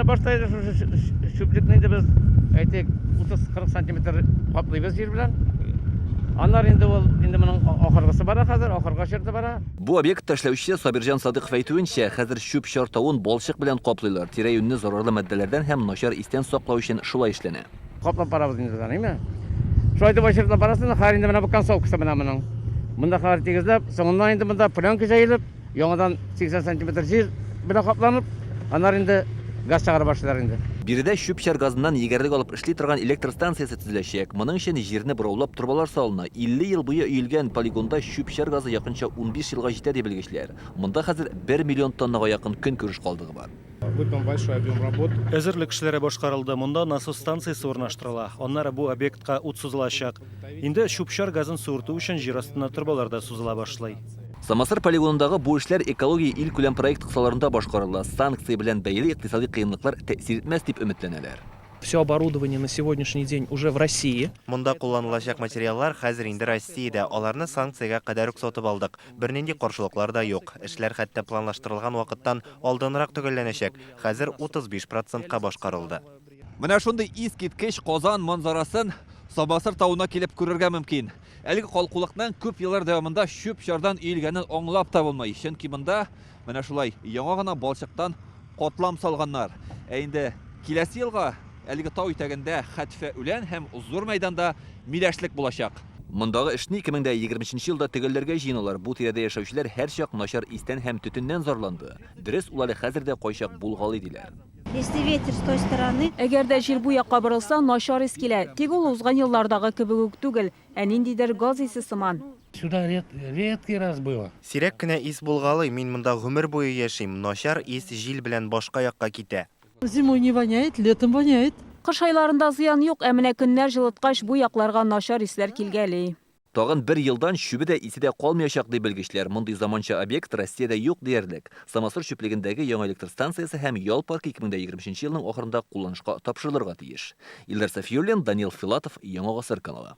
Анда баштайды шүплікні де біз әйтек 30-40 сантиметр қаплайбыз жер білән. Анар инде ул инде моның ахыргысы бара хәзер, ахырга чирде бара. Бу объект ташлаучы Сабирҗан Садык әйтүенчә, хәзер шүп чартавын балчык белән каплыйлар. Тирә-юньне зарарлы матдәләрдән һәм начар истән саклау өчен шулай эшләнә. Каплап барабыз инде таныймы? Шулай дип ашыртып барасың, хәр инде менә бу концовкасы менә моның. Монда хәр тигезләп, соңыннан инде монда пленка җәелеп, яңадан 80 сантиметр җир белән капланып, анар инде газ чыгара башлар инде. Биредә шүп чар газыннан егәрлек алып эшли торган электр станциясе төзеләчәк. Моның өчен җирне бораулап турбалар салына. 50 ел буе өелгән полигонда шүп чар газы якынча 15 елга җитә дип белгечләр. Монда хәзер 1 миллион тоннага якын көнкүреш калдыгы бар. Выполнен большой объем работ. Әзерлек эшләре башкарылды. Монда насос станциясе урнаштырыла. Аннары бу объектка ут сузылачак. Инде шүп-чар газын суырту өчен җир астына турбаларда сузыла башлый. Самосыр полигонындагы бу эшләр экология ил күләм проект кысаларында башкарыла. Санкция белән бәйле икътисади кыенлыклар тәэсир итмәс дип өметләнәләр. Все оборудование на сегодняшний день уже в России. Монда кулланылачак материаллар хәзер инде Россиядә. Аларны санкциягә кадәр үк сатып алдык. Бернинди каршылыклар да юк. Эшләр хәтта планлаштырылган вакыттан алдынрак төгәлләнәчәк. Хәзер 35%-ка башкарылды. Менә шундый искиткеч Казан манзарасын Самосыр тауына килеп күрергә мөмкин. Әлеге калкулыкның күп еллар дәвамында шүп чардан өелгәнен аңлап та булмый. Чөнки монда менә шулай яңа гына балчыктан катлам салганнар. Инде киләсе елга әлеге тау итәгендә хәтфә үлән һәм зур мәйданда миләшлек булачак. Мондагы эшне 2020 елда төгәлләргә җыеналар. Бу тирәдә яшәүчеләр һәрчак начар истән һәм төтеннән зарланды. Дөрес, ул әле хәзер дә кайчак булгалый диләр. Если ветер с той стороны, Әгәр дә җир бу якка борылса, начар ис килә. Тик ул узган еллардагы кебек үк түгел, ә ниндидер газ исе сыман. Сюда редкий раз было. Сирәк кенә ис булгалый, мин монда гомер буе яшим. Начар ис җил белән башка якка китә. Зимой не воняет, летом воняет. Кыш айларында зыян юк, ә менә көннәр җылыткач бу якларга начар исләр килгәли. Тагын 1 елдан шүбе дә исе дә калмаячак дип белгечләр. Мондый заманча объект Россиядә юк диярлек. Самосыр шүплегендәге яңа электр станциясе һәм ял паркы 2020 елның ахырында кулланышка тапшырылырга тиеш. Илдар Сафиуллин, Данил Филатов, Яңа Гасыр каналы.